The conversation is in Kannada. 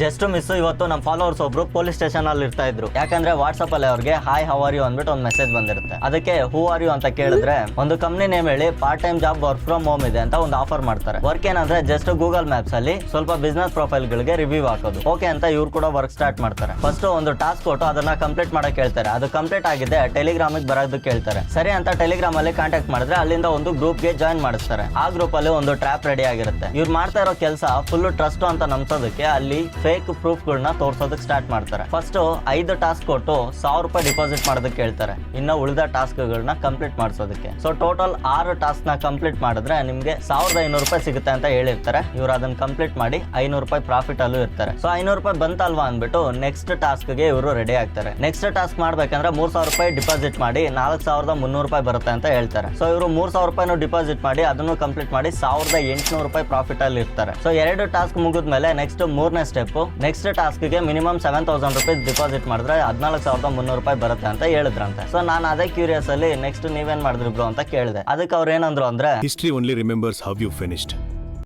ಜಸ್ಟ್ ಮಿಸ್ ಇವತ್ತು ನಮ್ಮ ಫಾಲೋವರ್ಸ್ ಒಬ್ರು ಪೊಲೀಸ್ ಸ್ಟೇಷನ್ ಅಲ್ಲಿ ಇರ್ತಾ ಇದ್ರು. ಯಾಕಂದ್ರೆ ವಾಟ್ಸ್ಆಪ್ ಅಲ್ಲಿ ಅವ್ರಿಗೆ ಹಾಯ್ ಹೌ ಆರ್ ಯು ಅಂದ್ಬಿಟ್ಟು ಒಂದು ಮೆಸೇಜ್ ಬಂದಿರುತ್ತೆ. ಅದಕ್ಕೆ ಹೂ ಆರ್ ಯು ಅಂತ ಕೇಳಿದ್ರೆ ಒಂದು ಕಂಪ್ನಿ ನೇಮ್ ಹೇಳಿ part time job work from home ಇದೆ ಅಂತ ಒಂದು ಆಫರ್ ಮಾಡ್ತಾರೆ. ವರ್ಕ್ ಏನಂದ್ರೆ ಜಸ್ಟ್ ಗೂಗಲ್ ಮ್ಯಾಪ್ಸ್ ಅಲ್ಲಿ ಸ್ವಲ್ಪ ಬಿಸ್ನೆಸ್ ಪ್ರೊಫೈಲ್ ಗಳಿಗೆ ರಿವ್ಯೂ ಹಾಕೋದು. ಓಕೆ ಅಂತ ಇವ್ರು ಕೂಡ ವರ್ಕ್ ಸ್ಟಾರ್ಟ್ ಮಾಡ್ತಾರೆ. ಫಸ್ಟ್ ಒಂದು ಟಾಸ್ಕ್ ಕೊಟ್ಟು ಅದನ್ನ ಕಂಪ್ಲೀಟ್ ಮಾಡಕ್ ಹೇಳ್ತಾರೆ. ಅದು ಕಂಪ್ಲೀಟ್ ಆಗಿದೆ ಟೆಲಿಗ್ರಾಮ್ ಬರೋದಕ್ಕೆ ಹೇಳ್ತಾರೆ. ಸರಿ ಅಂತ ಟೆಲಿಗ್ರಾಮ್ ಅಲ್ಲಿ ಕಾಂಟ್ಯಾಕ್ಟ್ ಮಾಡಿದ್ರೆ ಅಲ್ಲಿಂದ ಒಂದು ಗ್ರೂಪ್ ಗೆ ಜಾಯಿನ್ ಮಾಡಿಸ್ತಾರೆ. ಆ ಗ್ರೂಪ್ ಅಲ್ಲಿ ಒಂದು ಟ್ರ್ಯಾಪ್ ರೆಡಿ ಆಗಿರುತ್ತೆ. ಇವ್ರು ಮಾಡ್ತಾ ಇರೋ ಕೆಲಸ ಫುಲ್ ಟ್ರಸ್ಟ್ ಅಂತ ನಂಬಿಸೋದಕ್ಕೆ ಅಲ್ಲಿ ಫೇಕ್ ಪ್ರೂಫ್ ಗಳನ್ನ ತೋರ್ಸೋದಕ್ಕೆ ಸ್ಟಾರ್ಟ್ ಮಾಡ್ತಾರೆ. ಫಸ್ಟ್ 5 ಟಾಸ್ಕ್ ಕೊಟ್ಟು 1000 ರೂಪಾಯಿ ಡಿಪಾಸಿಟ್ ಮಾಡೋದಕ್ಕೆ ಹೇಳ್ತಾರೆ. ಇನ್ನು ಉಳಿದ ಟಾಸ್ಕ್ ಗಳನ್ನ ಕಂಪ್ಲೀಟ್ ಮಾಡಿಸೋದಕ್ಕೆ. ಸೊ ಟೋಟಲ್ 6 ಟಾಸ್ಕ್ ನ ಕಂಪ್ಲೀಟ್ ಮಾಡಿದ್ರೆ ನಿಮ್ಗೆ 1500 ರೂಪಾಯಿ ಸಿಗುತ್ತೆ ಅಂತ ಹೇಳಿರ್ತಾರೆ. ಇವ್ರು ಅದನ್ನ ಕಂಪ್ಲೀಟ್ ಮಾಡಿ 500 ರೂಪಾಯಿ ಪ್ರಾಫಿಟ್ ಅಲ್ಲೂ ಇರ್ತಾರೆ. ಸೊ 500 ರೂಪಾಯಿ ಬಂತಲ್ವಾ ಅಂದ್ಬಿಟ್ಟು ನೆಕ್ಸ್ಟ್ ಟಾಸ್ಕ್ ಗೆ ಇವರು ರೆಡಿ ಆಗ್ತಾರೆ. ನೆಕ್ಸ್ಟ್ ಟಾಸ್ಕ್ ಮಾಡ್ಬೇಕಂದ್ರೆ 3000 ರೂಪಾಯಿ ಡಿಪಾಸಿಟ್ ಮಾಡಿ 4300 ರೂಪಾಯಿ ಬರುತ್ತೆ ಅಂತ ಹೇಳ್ತಾರೆ. ಸೊ ಇವರು 3000 ರೂಪಾಯಿನೂ ಡಿಪಾಸಿಟ್ ಮಾಡಿ ಅದನ್ನು ಕಂಪ್ಲೀಟ್ ಮಾಡಿ 1800 ರೂಪಾಯಿ ಪ್ರಾಫಿಟ್ ಅಲ್ಲಿ ಇರ್ತಾರೆ. ಸೊ 2 ಟಾಸ್ಕ್ ಮುಗಿದ್ಮೇಲೆ ನೆಕ್ಸ್ಟ್ 3ನೇ ಸ್ಟೆಪ್. ನೆಕ್ಸ್ಟ್ ಟಾಸ್ಕ್ ಗೆ ಮಿನಿಮಮ್ 7000 ರೂಪಾಯಿ ಡಿಪಾಸಿಟ್ ಮಾಡಿದ್ರೆ 14300 ರೂಪಾಯಿ ಬರುತ್ತೆ ಅಂತ ಹೇಳಿದ್ರಂತೆ. ಸೊ ನಾನು ಅದೇ ಕ್ಯೂರಿಯಸ್ ಅಲ್ಲಿ ನೆಕ್ಸ್ಟ್ ನೀವೇನ್ ಮಾಡಿದ್ರಿ ಬ್ರೋ ಅಂತ ಕೇಳಿದೆ. ಅದಕ್ಕೆ ಅವ್ರು ಏನಂದ್ರು ಅಂದ್ರೆ History only remembers how you finished.